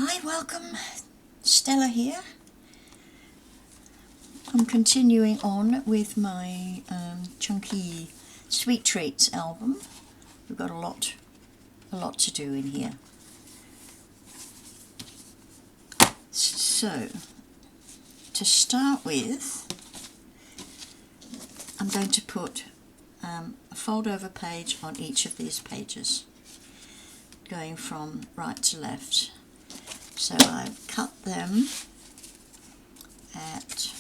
Hi, welcome. Stella here. I'm continuing on with my chunky Sweet Treats album. We've got a lot to do in here. So, to start with, I'm going to put a fold over page on each of these pages, going from right to left. So I've cut them at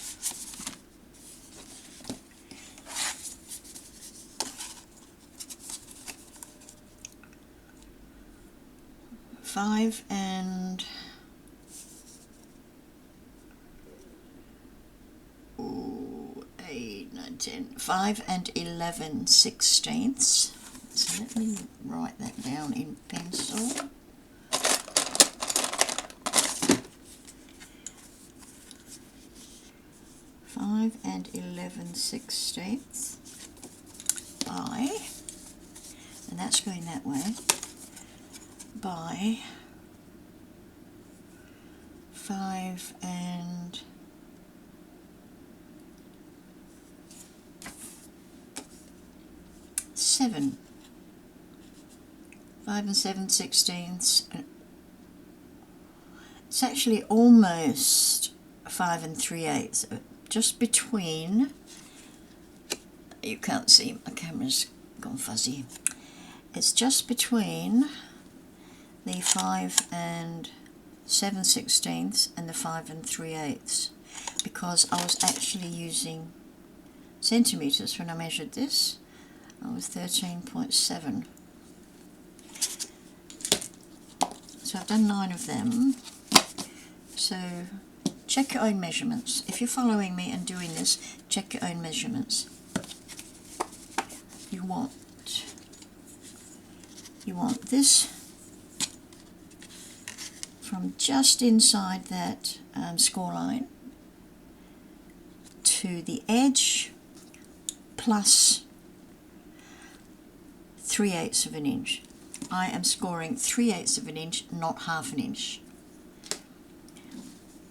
5 and 8, 9, 10, 5 and 11/16. So let me write that down in pencil. 5 and 11/16 by, and that's going that way, by 5 and 7. 5 and 7/16. It's actually almost 5 and 3/8. Just between, you can't see, my camera's gone fuzzy. It's just between the 5 and 7/16 and the 5 and 3/8, because I was actually using centimeters when I measured this. I was 13.7. So I've done 9 of them. So check your own measurements. If you're following me and doing this, check your own measurements. You want this from just inside that score line to the edge plus 3/8 of an inch. I am scoring 3/8 of an inch, not half an inch.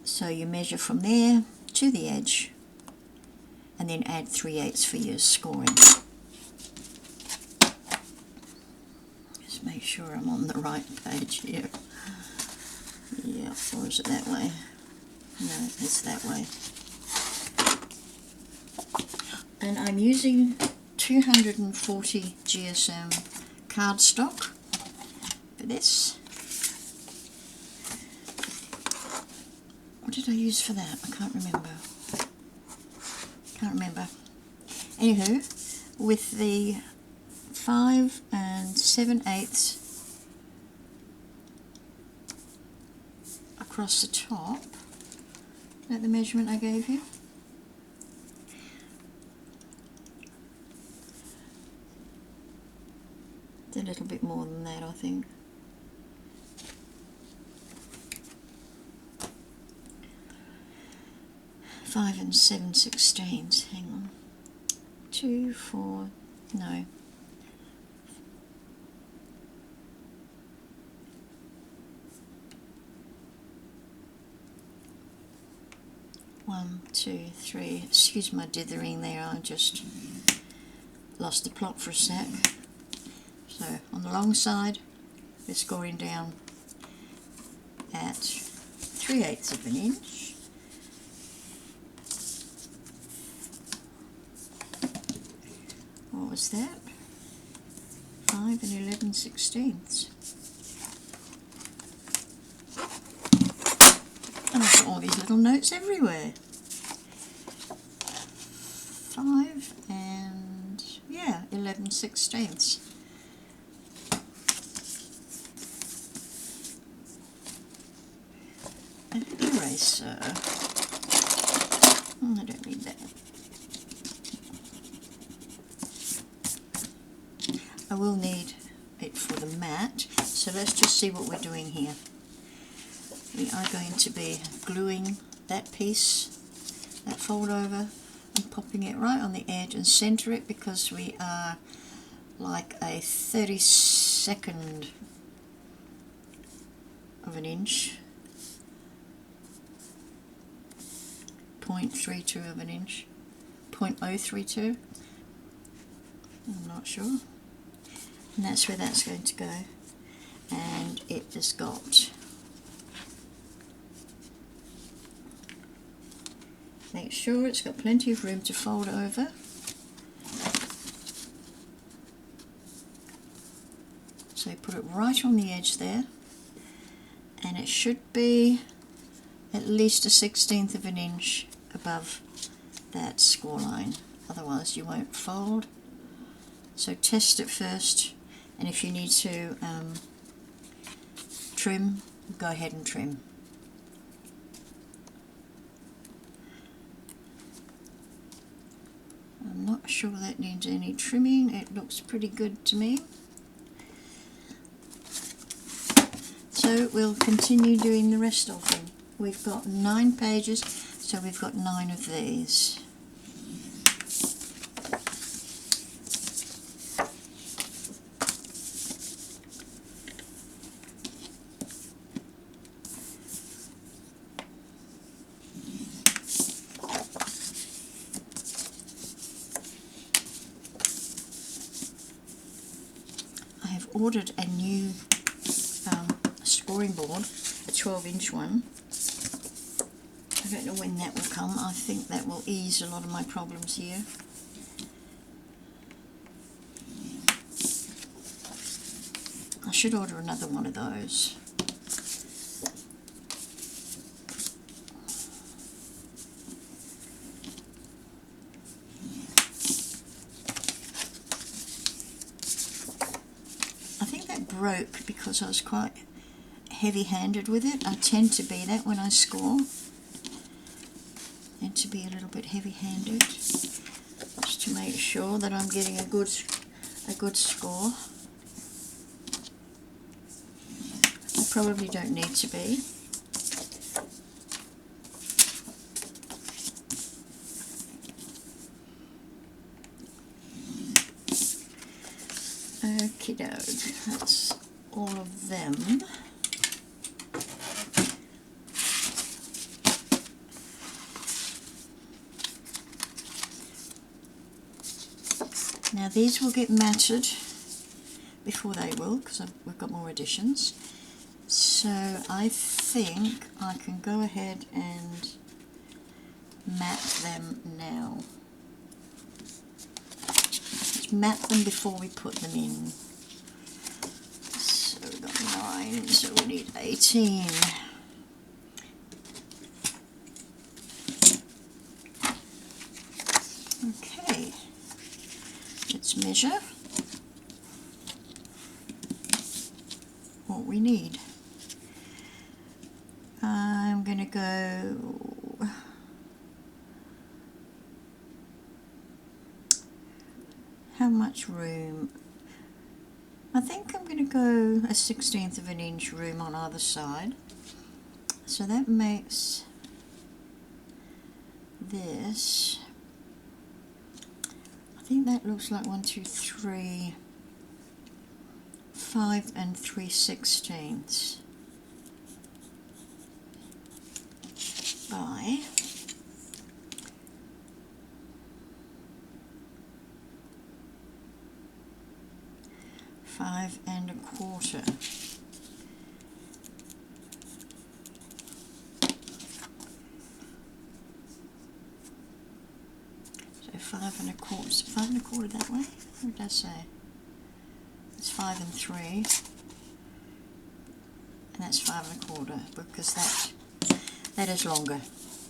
So you measure from there to the edge and then add 3/8 for your scoring. Just make sure I'm on the right page here. Yeah, or is it that way? No, it's that way. And I'm using 240 GSM cardstock for this. What did I use for that? I can't remember. Anywho, with the 5 and 7/8 across the top, is that the measurement I gave you? It's a little bit more than that, I think. Five and 7/16. Hang on. 2, 4. No. 1, 2, 3. Excuse my dithering there. I just lost the plot for a sec. So on the long side, we're scoring down at 3/8 of an inch. What was that? 5 and 11/16. And I've got all these little notes everywhere. 5 and, yeah, 11/16. An eraser. I don't need that. I will need it for the mat, so let's just see what we're doing here. We are going to be gluing that piece, that fold over, and popping it right on the edge and center it, because we are like a 32nd of an inch 0.32 of an inch, 0.032, I'm not sure, and that's where that's going to go. And it has got, make sure it's got plenty of room to fold over. So you put it right on the edge there, and it should be at least a 1/16 of an inch above that score line, otherwise you won't fold. So test it first, and if you need to trim, go ahead and trim. I'm not sure that needs any trimming, it looks pretty good to me. So we'll continue doing the rest of them. We've got 9 pages, so we've got 9 of these. I have ordered a new scoring board, a 12-inch one. I don't know when that will come. I think that will ease a lot of my problems here. I should order another one of those. I think that broke because I was quite heavy-handed with it. I tend to be that when I score. And to be a little bit heavy-handed, just to make sure that I'm getting a good score. I probably don't need to be. Okie doke, that's all of them. Now these will get matted before they will, because we've got more additions. So I think I can go ahead and mat them now. Let's mat them before we put them in. So we've got 9, so we need 18. Okay. Let's measure what we need. I'm going to go how much room? I think I'm going to go a 1/16 of an inch room on either side. So that makes this, I think that looks like 1, 2, 3, 5 and 3/16 by 5 1/4. So 5 1/4. 5 1/4 that way. What did I say? It's 5 and 3, and that's 5 1/4 because that is longer.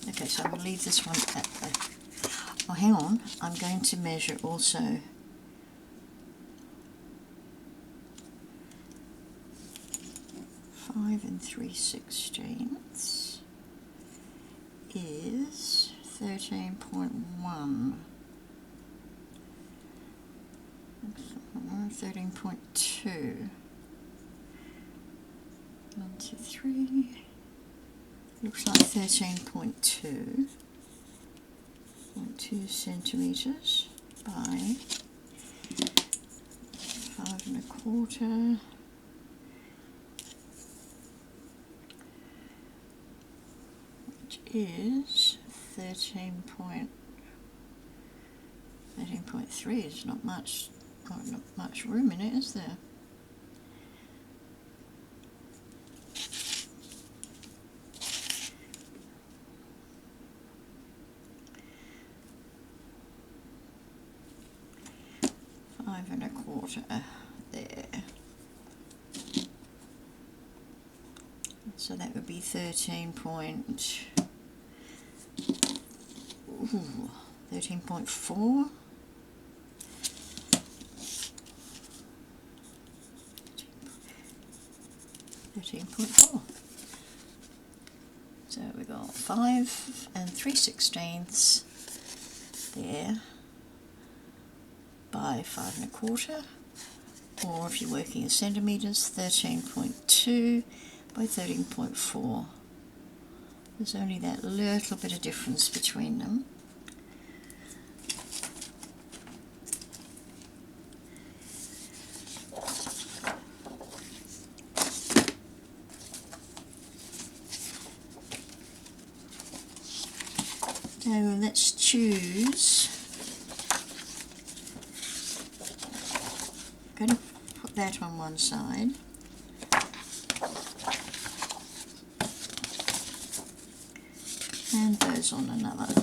Okay, so I'm going to leave this one at the. Oh, hang on. I'm going to measure also. Five and 3/16 is 13.1. 13.2. 1, 2, 3. Looks like 13.2. 2 centimeters by 5 1/4. Which is 13.3 is not much room in it, is there? Five and a quarter there. So that would be 13.4. 13.4. So we got 5 and 3/16 there by 5 and a quarter, or if you're working in centimetres, 13.2 by 13.4. There's only that little bit of difference between them. So let's choose. I'm going to put that on one side. And those on another.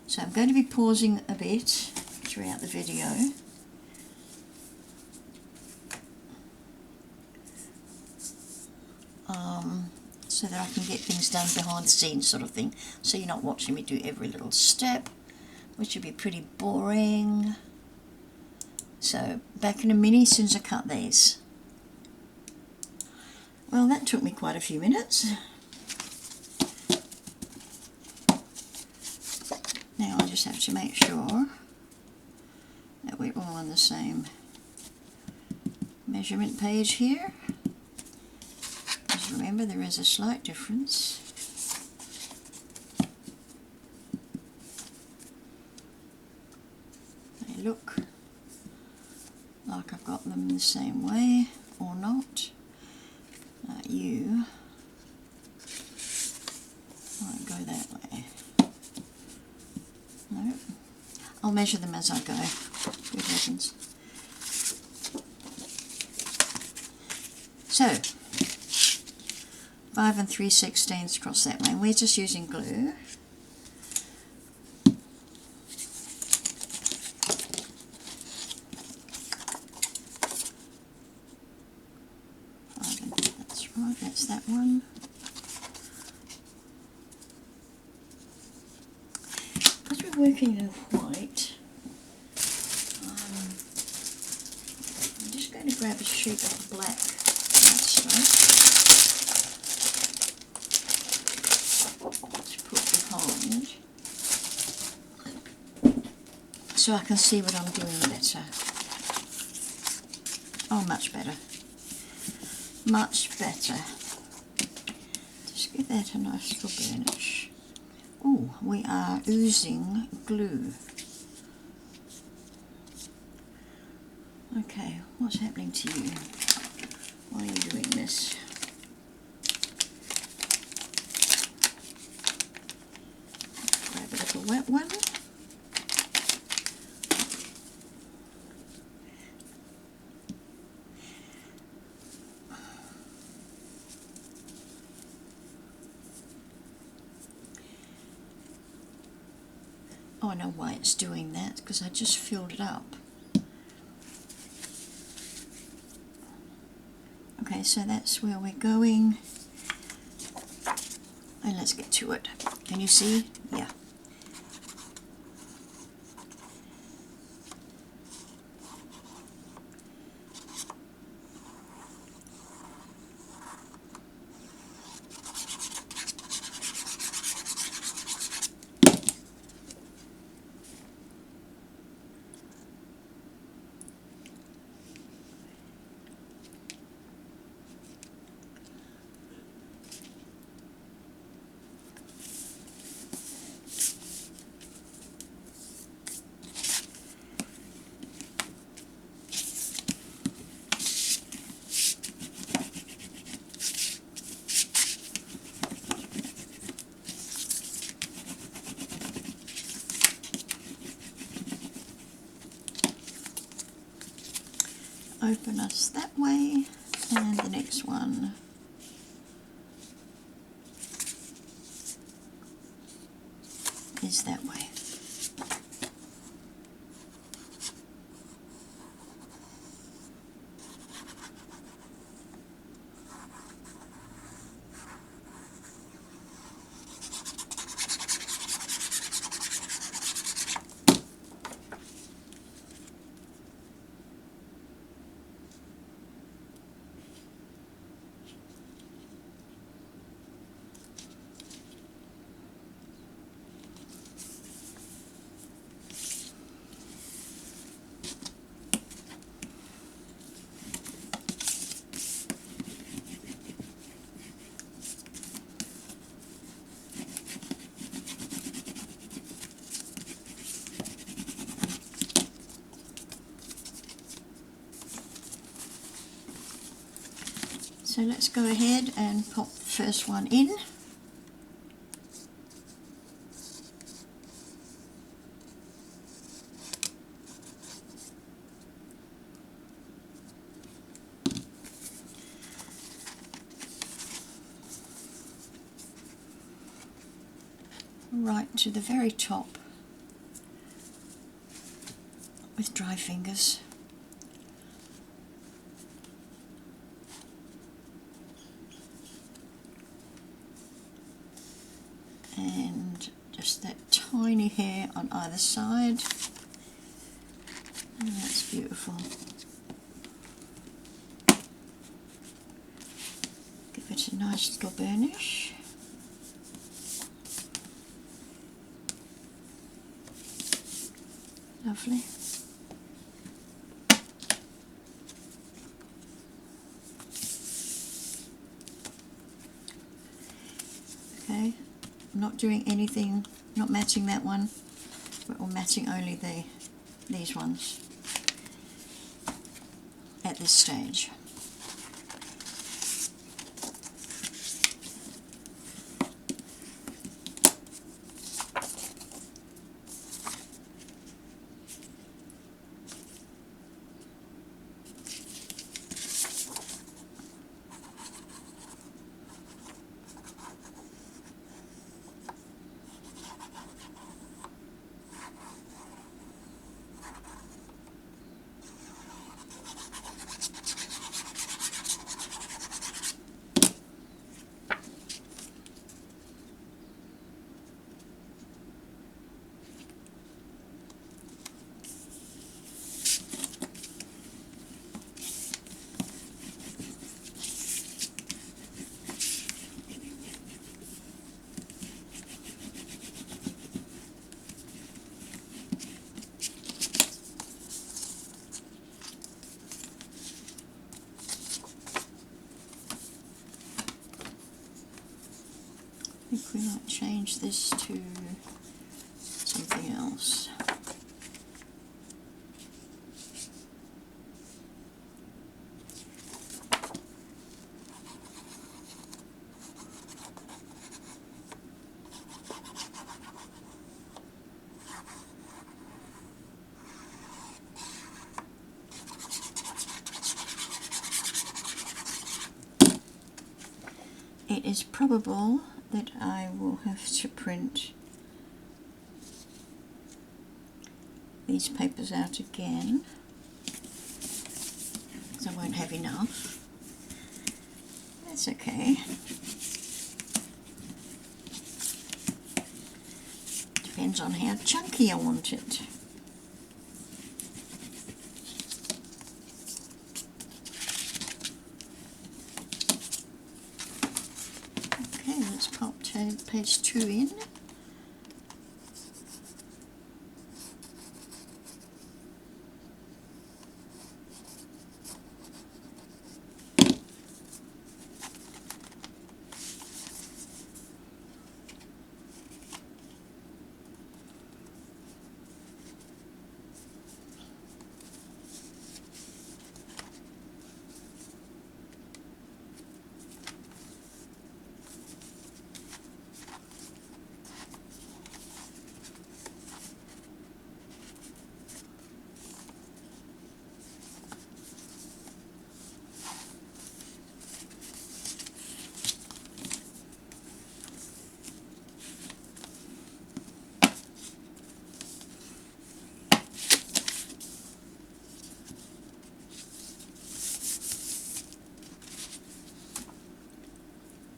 So I'm going to be pausing a bit throughout the video. So that I can get things done behind the scenes sort of thing. So you're not watching me do every little step, which would be pretty boring. So back in a minute as soon as I cut these. Well, that took me quite a few minutes. Now I just have to make sure that we're all on the same measurement page here. Because remember, there is a slight difference. They look like I've got them the same way or not. You might go that way. No, I'll measure them as I go. Good heavens. So 5 and 3/16 across that way. We're just using glue. That's right, that's that one. Because we're working in white, I'm just going to grab a sheet of black cardstock to put behind so I can see what I'm doing better. Oh, much better. Much better. Just give that a nice little burnish. Oh, we are oozing glue. Okay, what's happening to you? Why are you doing this? Grab a little wet one. Oh, I know why it's doing that, because I just filled it up. Okay, so that's where we're going. And let's get to it. Can you see? Yeah. open us that way, and the next one is that way. So let's go ahead and pop the first one in. Right to the very top with dry fingers. And just that tiny hair on either side, and that's beautiful. Give it a nice little burnish. Lovely. Okay. I'm not doing anything, not matching that one, but we're matching only these ones at this stage. I think we might change this to something else. It is probable that I will have to print these papers out again, because I won't have enough. That's okay. Depends on how chunky I want it. Okay, let's pop page 2 in.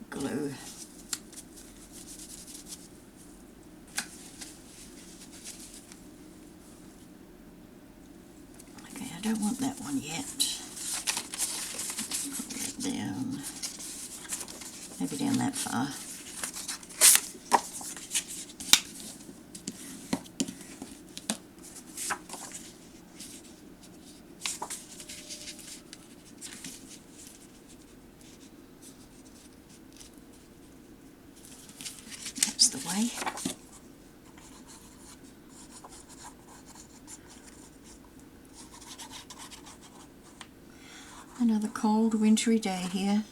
glue. Okay, I don't want that one yet. Put it down, maybe down that far. That's the way. Another cold wintry day here.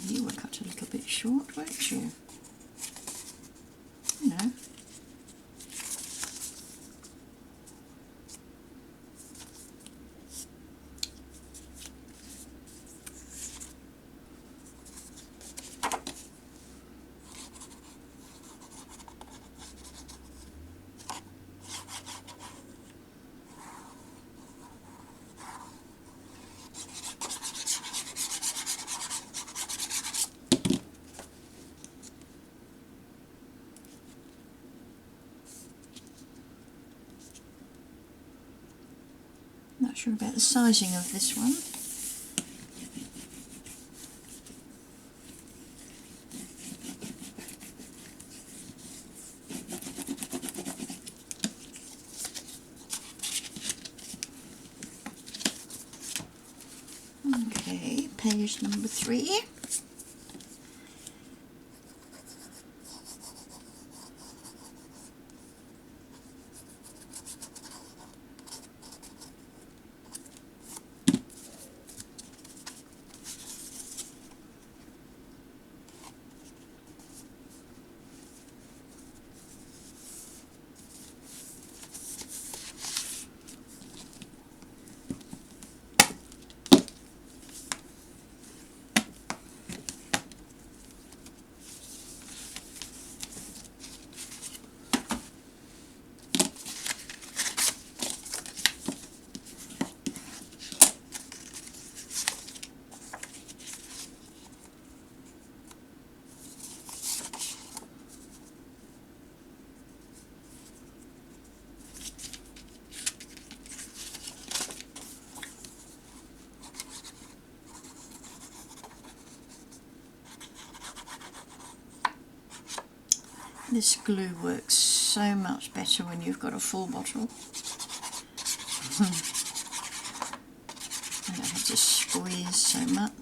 You were cut a little bit short, weren't you? No. Not sure about the sizing of this one. Okay, page number 3. This glue works so much better when you've got a full bottle. I don't have to squeeze so much.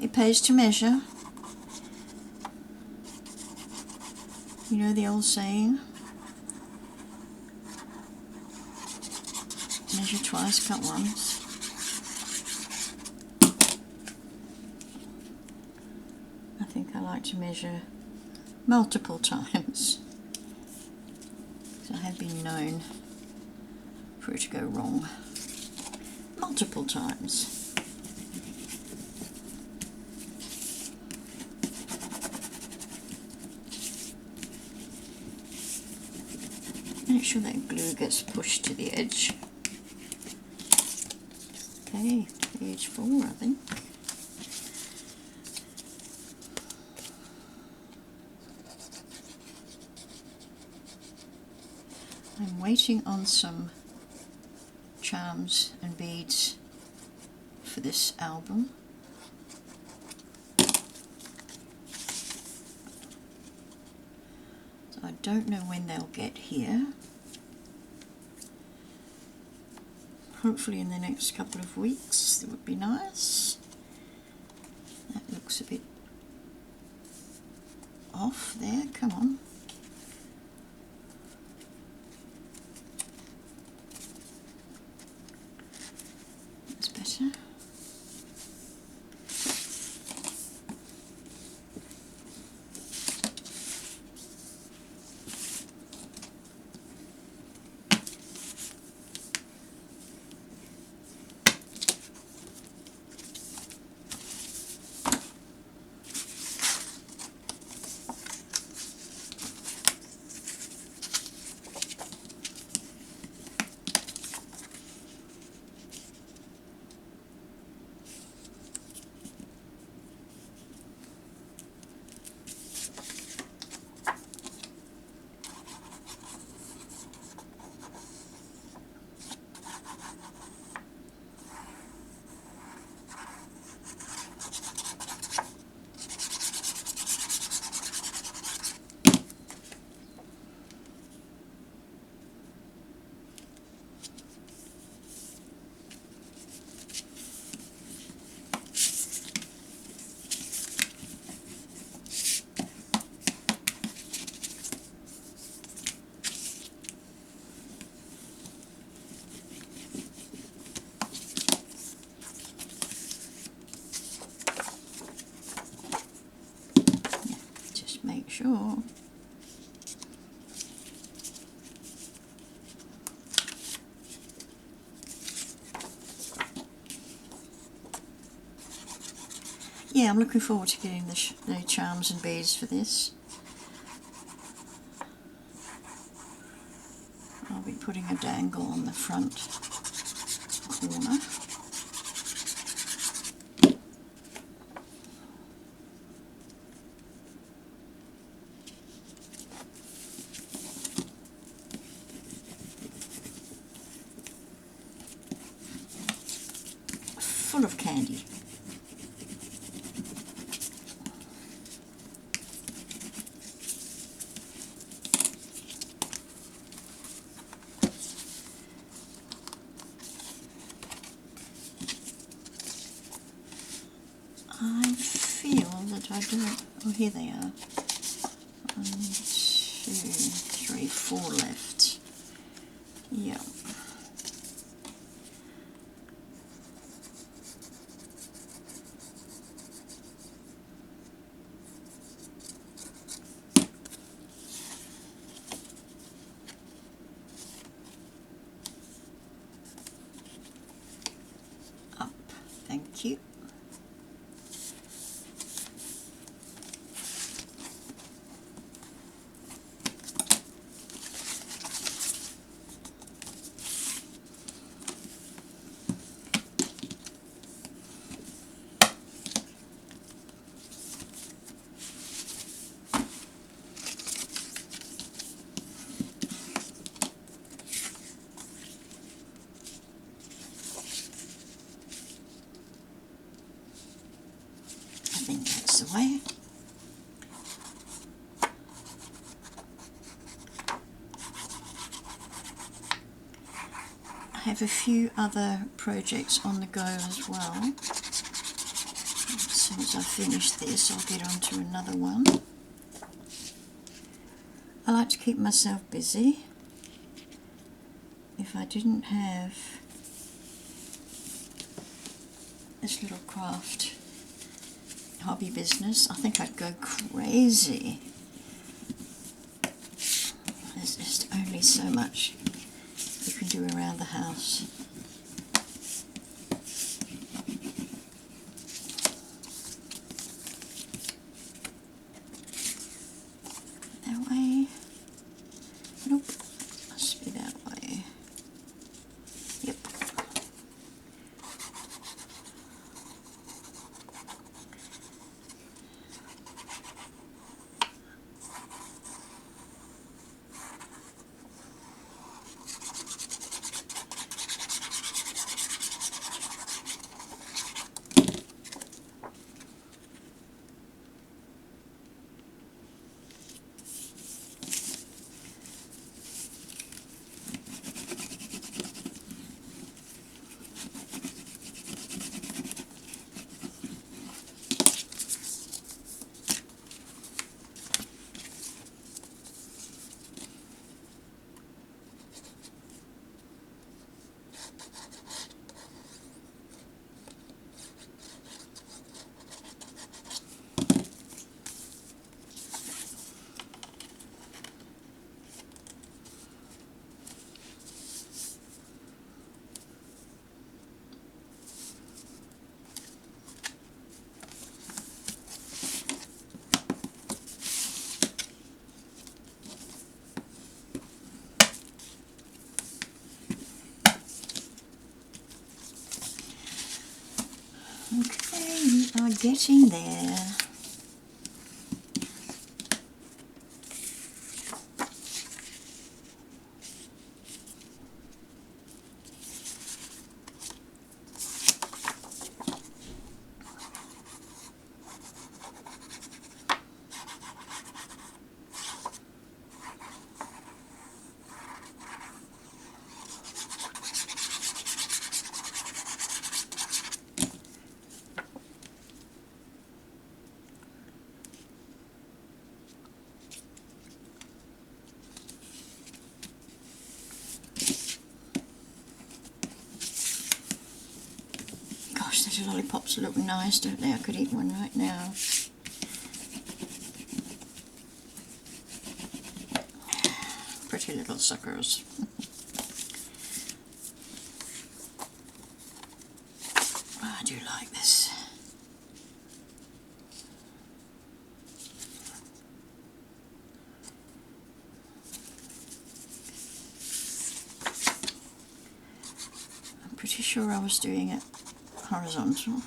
It pays to measure. You know the old saying, measure twice, cut once. I think I like to measure multiple times. So I have been known for it to go wrong multiple times. Make sure that glue gets pushed to the edge. Okay, page 4 I think. I'm waiting on some charms and beads for this album. So I don't know when they'll get here. Hopefully in the next couple of weeks. That would be nice. That looks a bit off there, come on. That's better. Make sure. Yeah, I'm looking forward to getting the charms and beads for this. I'll be putting a dangle on the front corner. Full of candy. I feel that I don't... Oh, here they are. 1, 2, 3, 4 left. Yeah. Up. Thank you. I think that's the way. I have a few other projects on the go as well. As soon as I finish this, I'll get on to another one. I like to keep myself busy. If I didn't have this little craft hobby business, I think I'd go crazy. There's just only so much you can do around the house. That way? Nope, must be that way. Yep. getting there. Gosh, those lollipops look nice, don't they? I could eat one right now. Pretty little suckers. Oh, I do like this. I'm pretty sure I was doing it horizontal.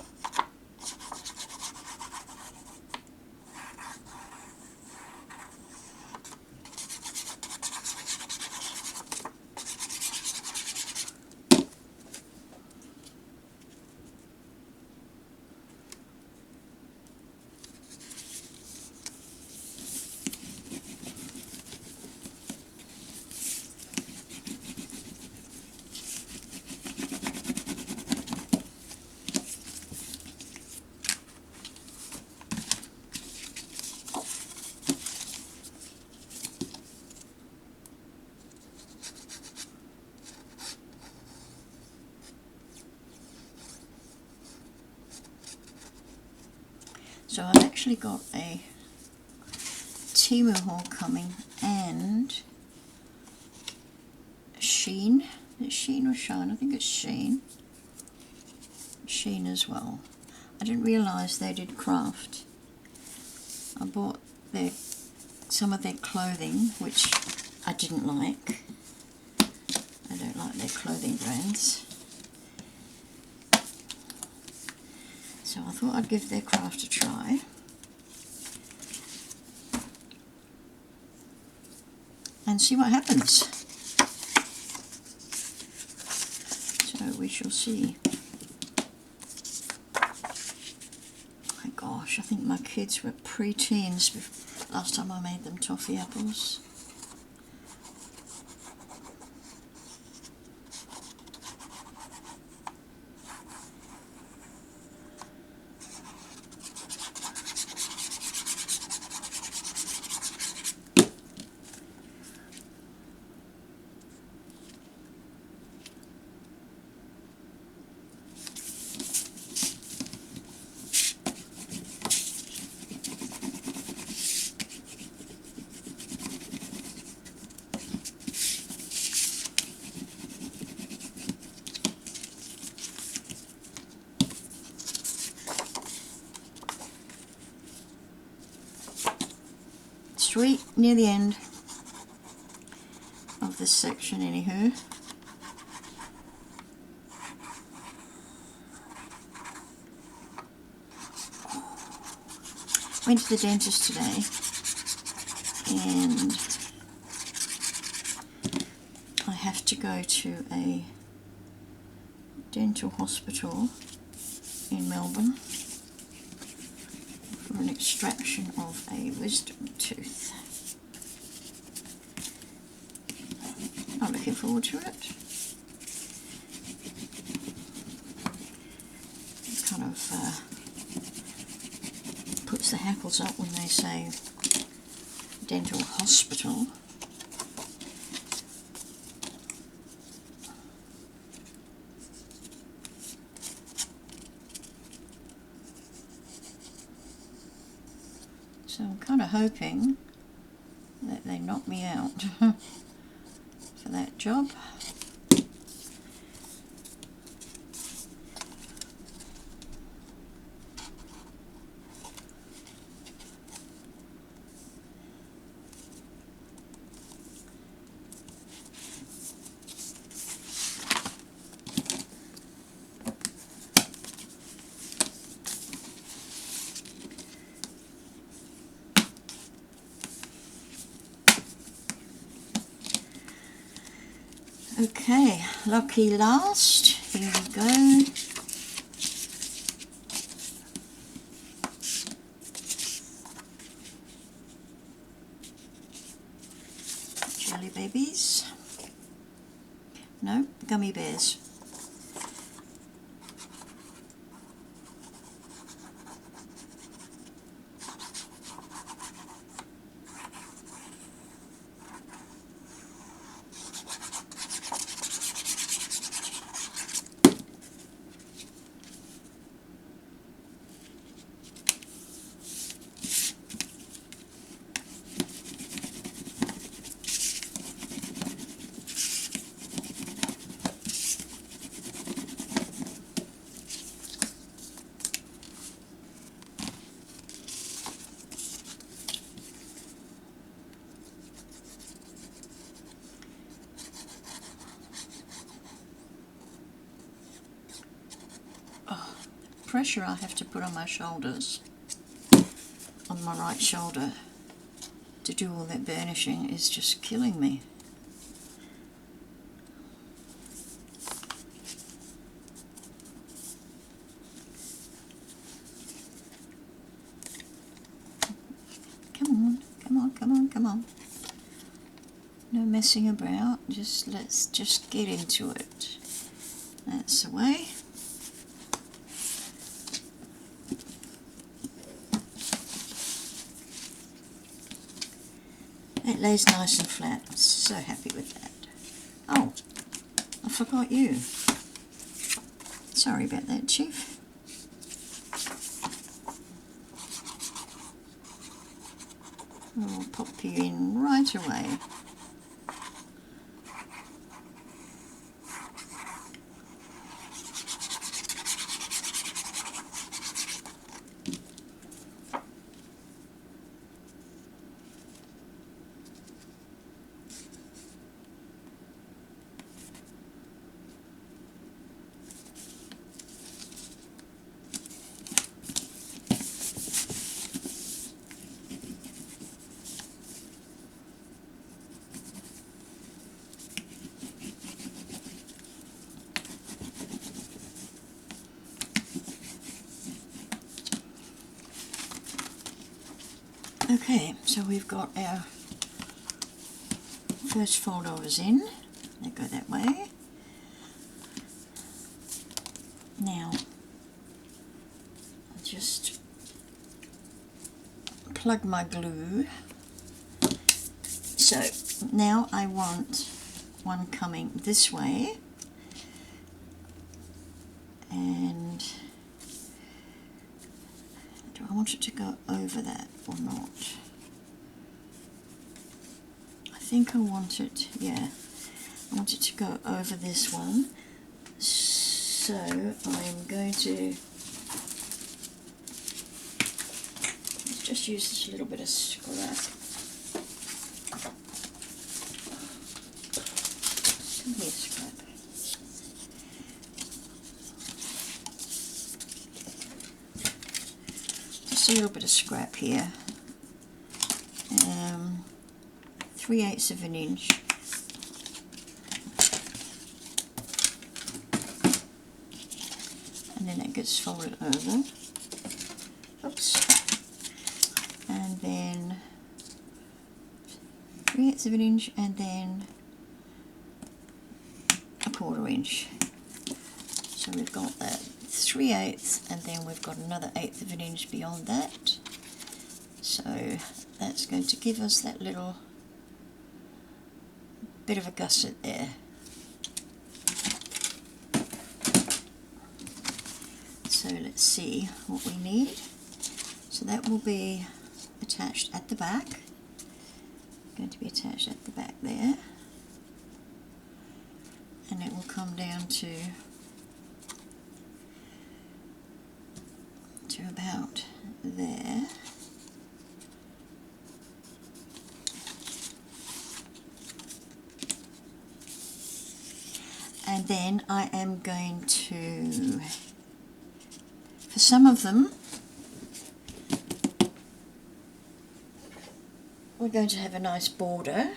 So I've actually got a Temu haul coming and Sheen. Is it Sheen or Shine? I think it's Sheen. Sheen as well. I didn't realise they did craft. I bought some of their clothing, which I didn't like. I don't like their clothing brands. So I thought I'd give their craft a try. And see what happens. So we shall see. My gosh, I think my kids were pre-teens last time I made them toffee apples. Sweet, near the end of this section anywho. Went to the dentist today and I have to go to a dental hospital in Melbourne for an extraction of a wisdom tooth. I'm looking forward to it. It kind of puts the hackles up when they say dental hospital. So I'm kind of hoping that they knock me out for that job. Okay, lucky last. Here we go. Jelly babies. No, gummy bears. Pressure I have to put on my shoulders, on my right shoulder, to do all that burnishing is just killing me. Come on, come on, come on, come on. No messing about, let's just get into it. That's the way. It lays nice and flat. I'm so happy with that. Oh, I forgot you. Sorry about that, Chief. I'll pop you in right away. Okay, so we've got our first foldovers in. They go that way. Now, I'll just plug my glue. So now I want one coming this way, and do I want it to go over that or not? I think I want it, yeah, I want it to go over this one. So I'm going to just use this little bit of scrap. Come here, scrap. Just a little bit of scrap here. 3/8 of an inch. And then it gets folded over. Oops. And then 3/8 of an inch, and then 1/4 inch. So we've got that 3/8, and then we've got another 1/8 of an inch beyond that. So that's going to give us that little bit of a gusset there. So let's see what we need. So that will be attached at the back. Going to be attached at the back there, and it will come down to about there. And then I am going to, for some of them, we're going to have a nice border.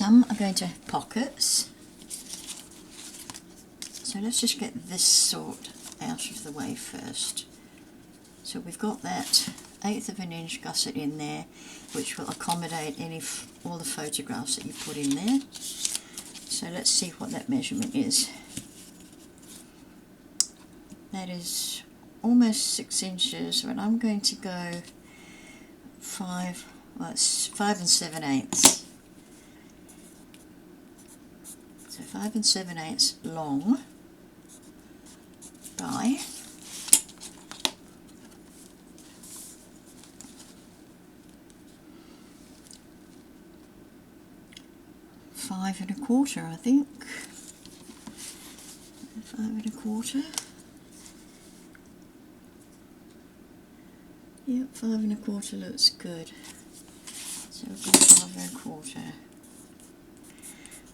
some are going to have pockets. So let's just get this sort out of the way first. So we've got that 1/8 of an inch gusset in there, which will accommodate all the photographs that you put in there. So let's see what that measurement is. That is almost 6 inches, but I'm going to go 5, well, it's 5 7/8. So 5 7/8 long by 5 1/4, I think. 5 1/4. Yep, 5 1/4 looks good. So we'll go 5 1/4.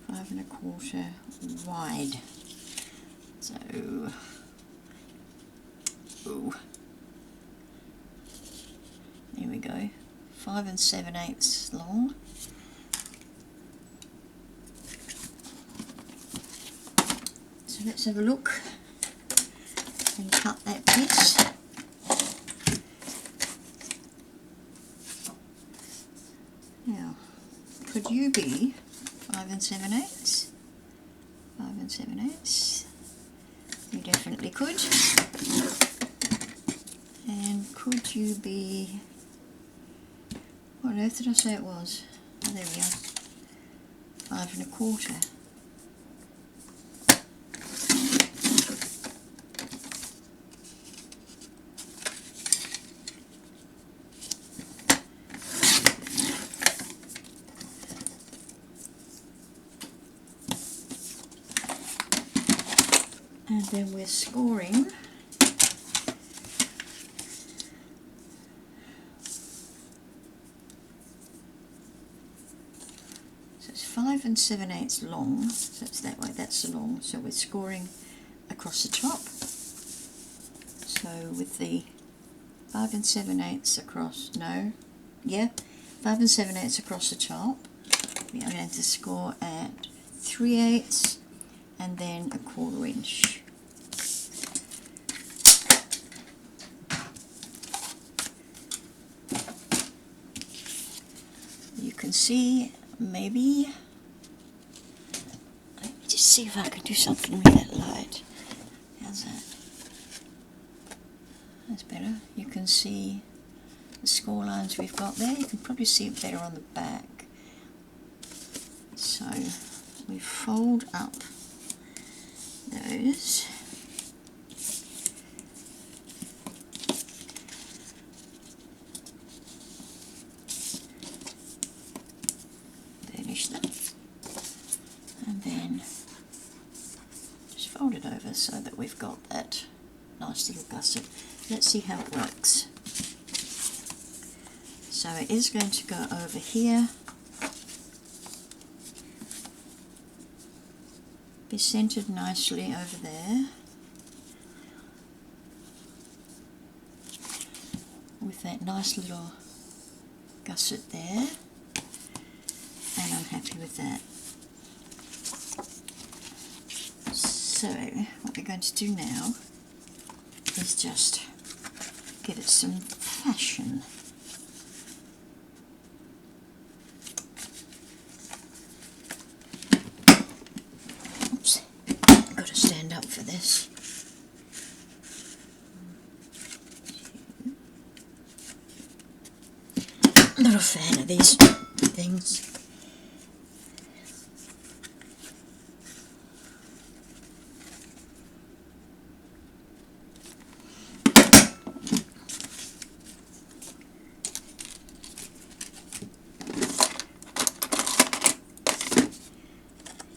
5 1/4 wide. So, ooh, there we go. 5 7/8 long. So let's have a look and cut that piece. Now, could you be 5 7/8? 5 7/8. You definitely could. And could you be, what on earth did I say it was? Oh, there we are. 5 1/4. And then we're scoring so it's 5 7/8 long, so it's that way, that's the long, so we're scoring across the top. So with the 5 7/8 across, 5 7/8 across the top, we are going to score at 3/8 and then 1/4 inch. You can see, maybe, let me just see if I can do something with that light. How's that? That's better. You can see the score lines we've got there. You can probably see it better on the back. So we fold up those. Burnish them. And then just fold it over so that we've got that nice little gusset. Let's see how it works. So it is going to go over here, be centered nicely over there, with that nice little gusset there, and I'm happy with that. So what we're going to do now is just give it some fashion. Oops, I've got to stand up for this. I'm not a fan of these things.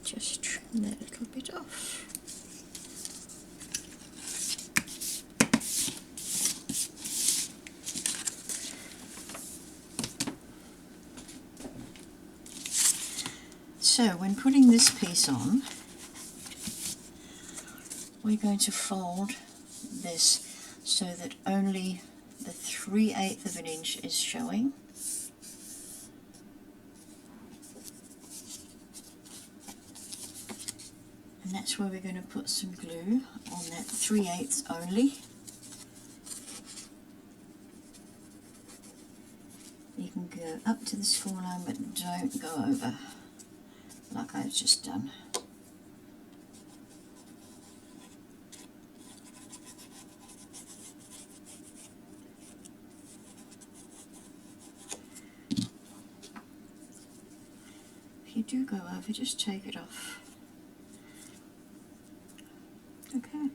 Just trim that little bit off. So when putting this piece on, we're going to fold this so that only the 3/8 of an inch is showing. that's where we're going to put some glue on that 3/8 only. You can go up to the score line, but don't go over like I've just done. If you do go over, just take it off. Okay.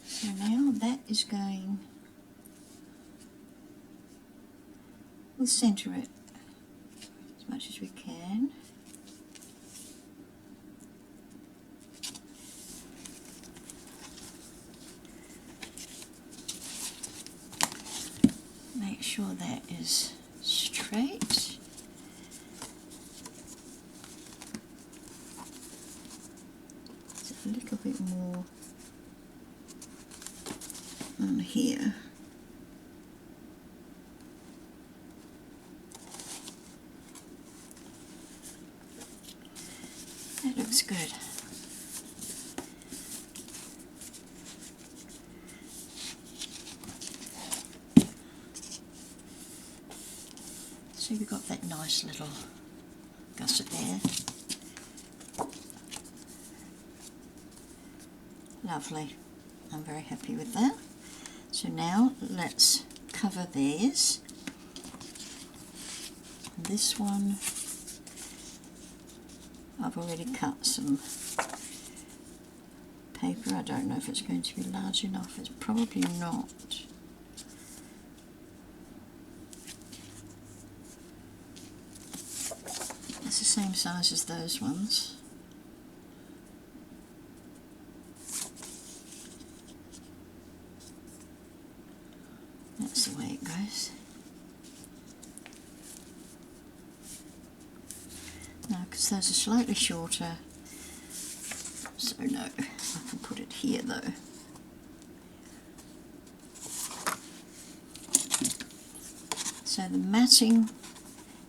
So now that is going, we'll centre it as much as we can. Make sure that is straight. It's a little bit more on here. That looks good. So you've got that nice little gusset there. Lovely. I'm very happy with that. So now let's cover these. This one, I've already cut some paper. I don't know if it's going to be large enough. It's probably not. It's the same size as those ones. That's the way it goes. Now, because those are slightly shorter, so no, I can put it here though. So the matting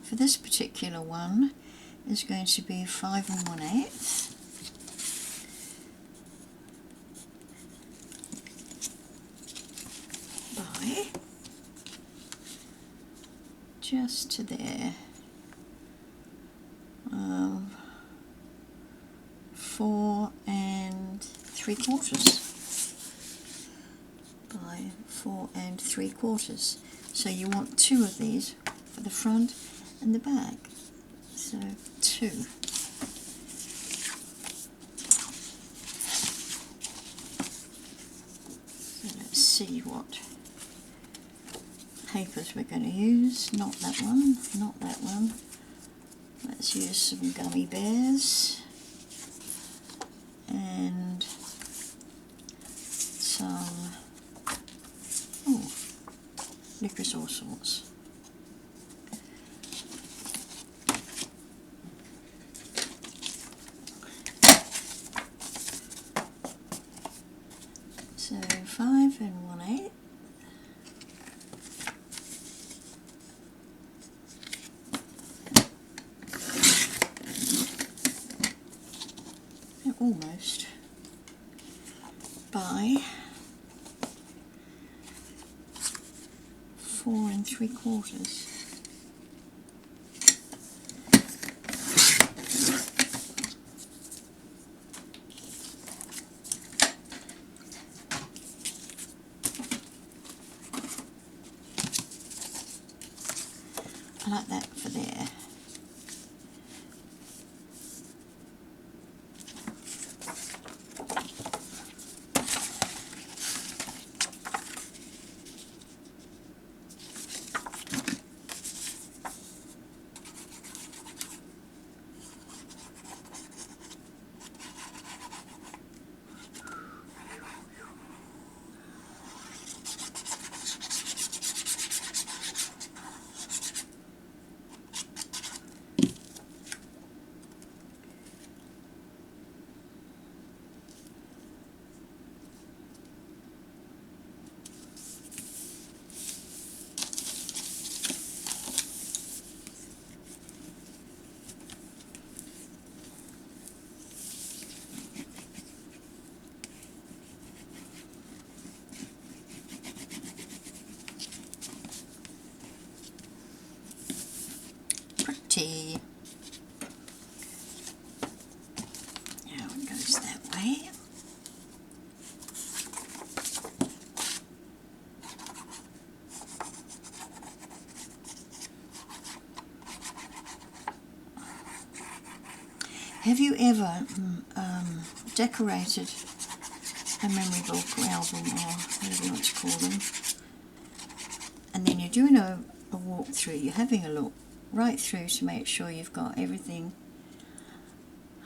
for this particular one is going to be 5 1/8. By just to there, 4 3/4 by 4 3/4. So you want 2 of these for the front and the back. So 2. So let's see what papers we're going to use. Not that one, not that one. Let's use some gummy bears and some licorice all sorts. So 5 1/8. Almost by 4 3/4. I like that for there. Have you ever decorated a memory book or album or whatever you want to call them, and then you're doing a walkthrough, you're having a look right through to make sure you've got everything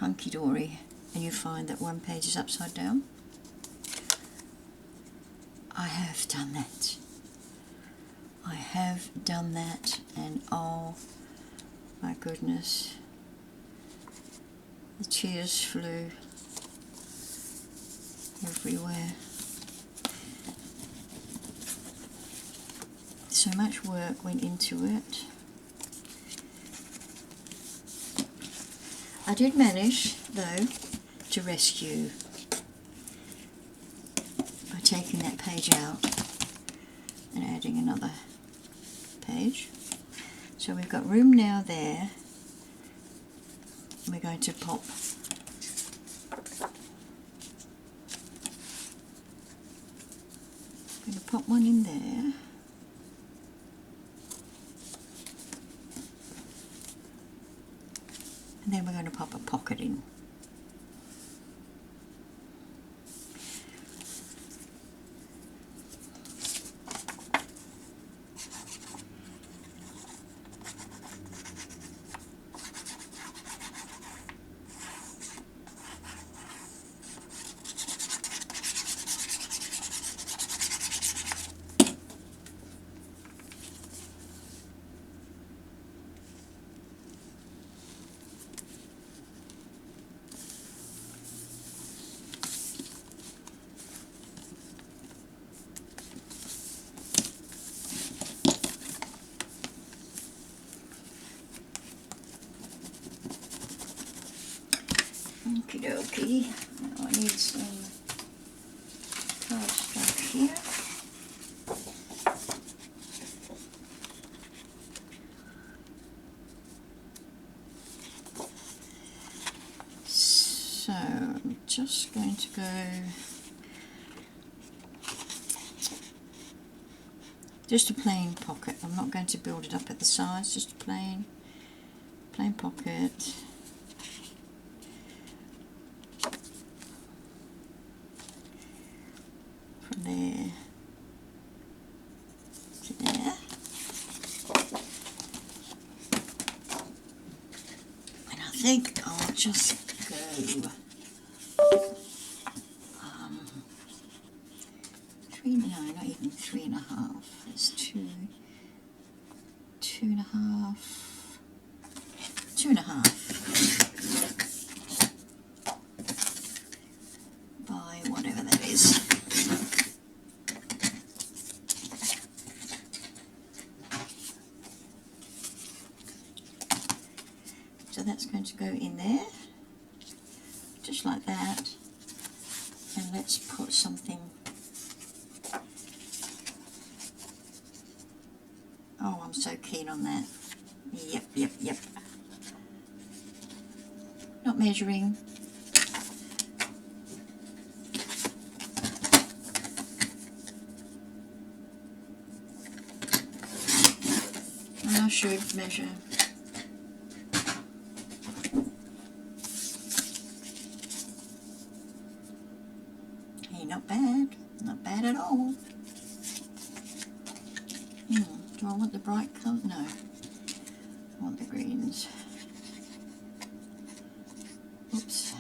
hunky-dory, and you find that one page is upside down? I have done that. I have done that, and oh my goodness, the tears flew everywhere. So much work went into it. I did manage, though, to rescue by taking that page out and adding another page. So we've got room now there. We're going to pop one in there. And then we're going to pop a pocket in. Okie dokie. Now I need some cardstock here. So I'm just going to go just a plain pocket. I'm not going to build it up at the sides, just a plain pocket. From there to there. And I think I'll just go 3, no, not even 3.5. It's 2.5. 2.5 by whatever that is. So that's going to go in there, just like that. And let's put something. Oh, I'm so keen on that. Yep. Not measuring. And I should measure. Hey, not bad at all. Do I want the bright colour? No, I want the greens. Oops.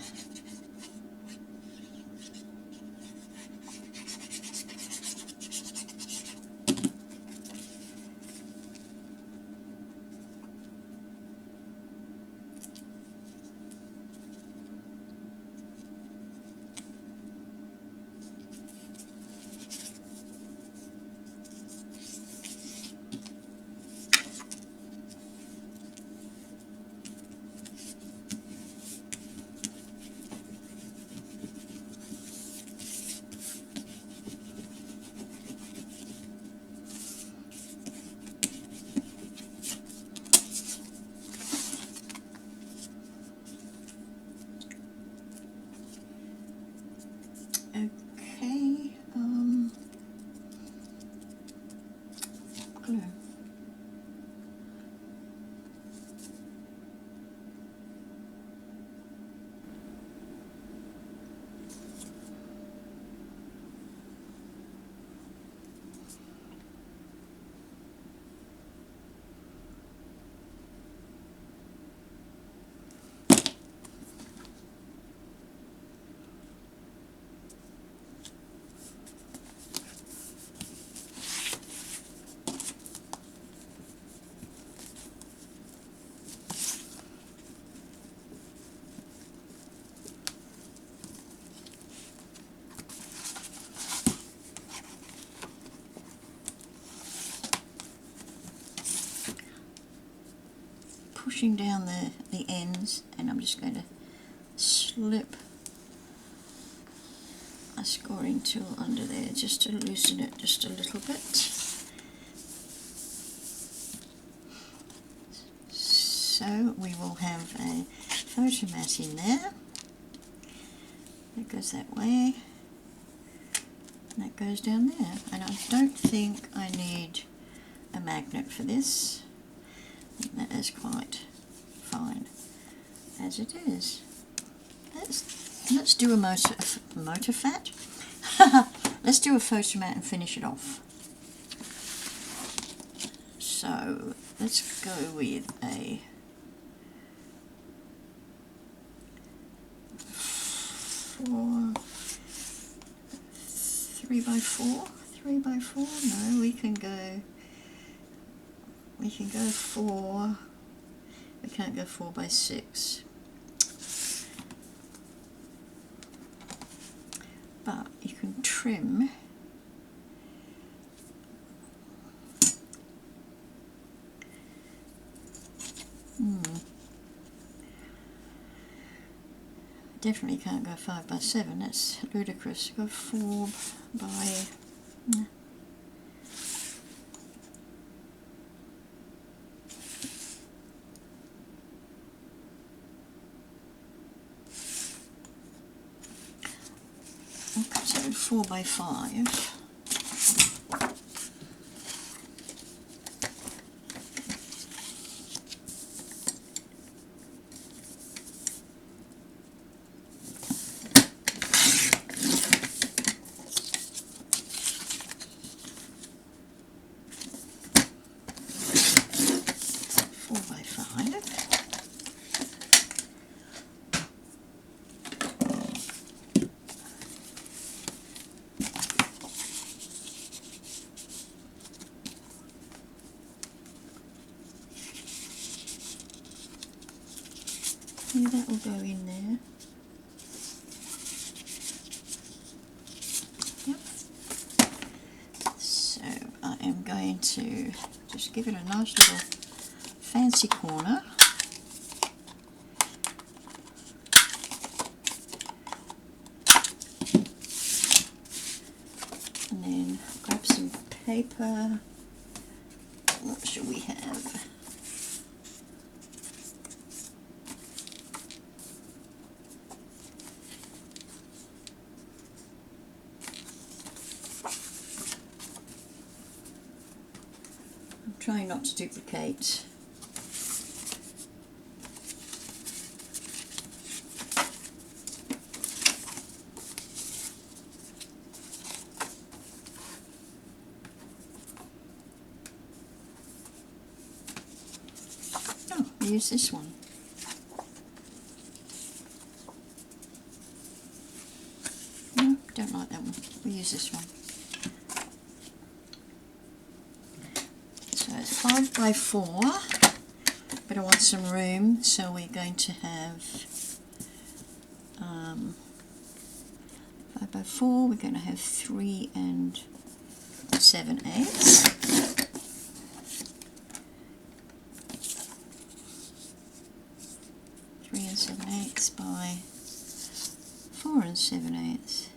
pushing down the ends, and I'm just going to slip a scoring tool under there just to loosen it just a little bit. So we will have a photo mat in there. That goes that way, and that goes down there. And I don't think I need a magnet for this. I think that is quite fine as it is. Let's do a motor fat. Let's do a photo mat and finish it off. So let's go with a 3x4. 3x4. No, we can go 4. We can't go 4x6. But you can trim definitely can't go 5x7, that's ludicrous. Go 4 by okay, so 4x5. Yeah, that will go in there. Yep. So I am going to just give it a nice little fancy corner. And then grab some paper. What should we have? Trying not to duplicate. Oh, use this one. No, don't like that one. We'll use this one. So it's 5x4, but I want some room, so we're going to have 5x4. We're going to have 3 7/8. 3 7/8 by 4 7/8.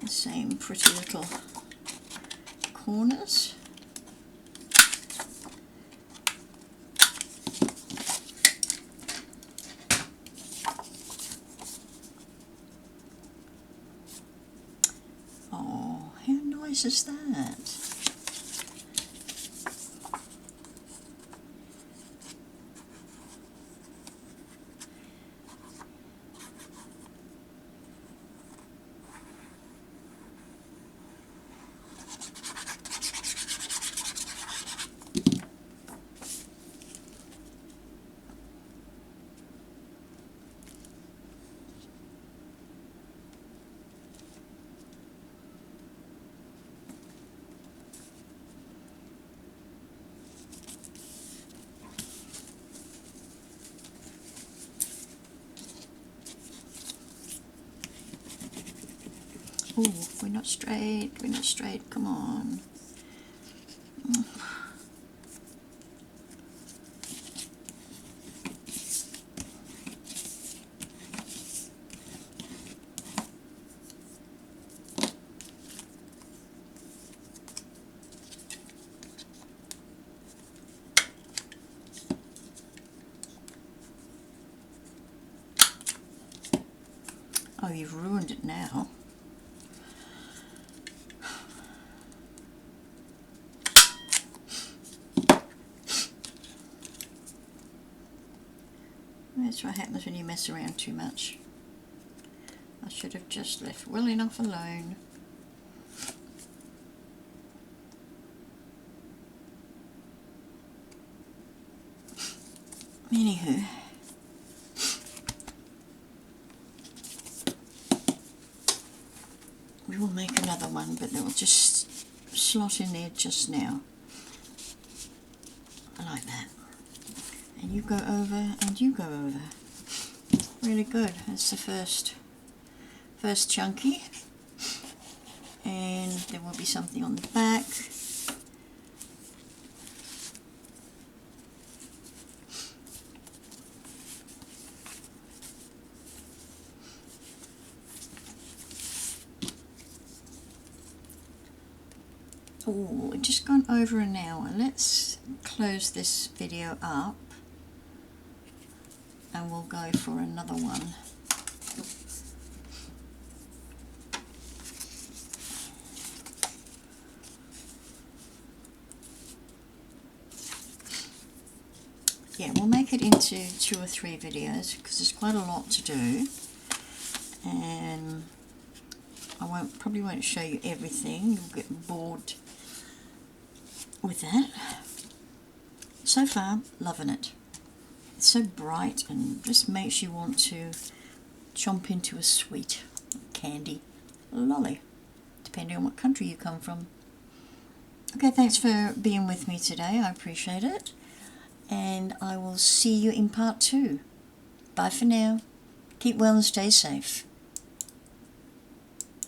Same pretty little corners. Oh, how nice is that? Oh, we're not straight, come on. Oh, you've ruined it now. That's what happens when you mess around too much. I should have just left well enough alone. Anywho. We will make another one, but they'll just slot in there just now. Like that. And you go over, and you go over. Really good. That's the first chunky. And there will be something on the back. Oh, we've just gone over an hour. Let's close this video up and we'll go for another one. Yeah, we'll make it into 2 or 3 videos because there's quite a lot to do, and I probably won't show you everything. You'll get bored with that. So far, loving it. It's so bright and just makes you want to chomp into a sweet candy lolly, depending on what country you come from. Okay, thanks for being with me today. I appreciate it. And I will see you in part 2. Bye for now. Keep well and stay safe.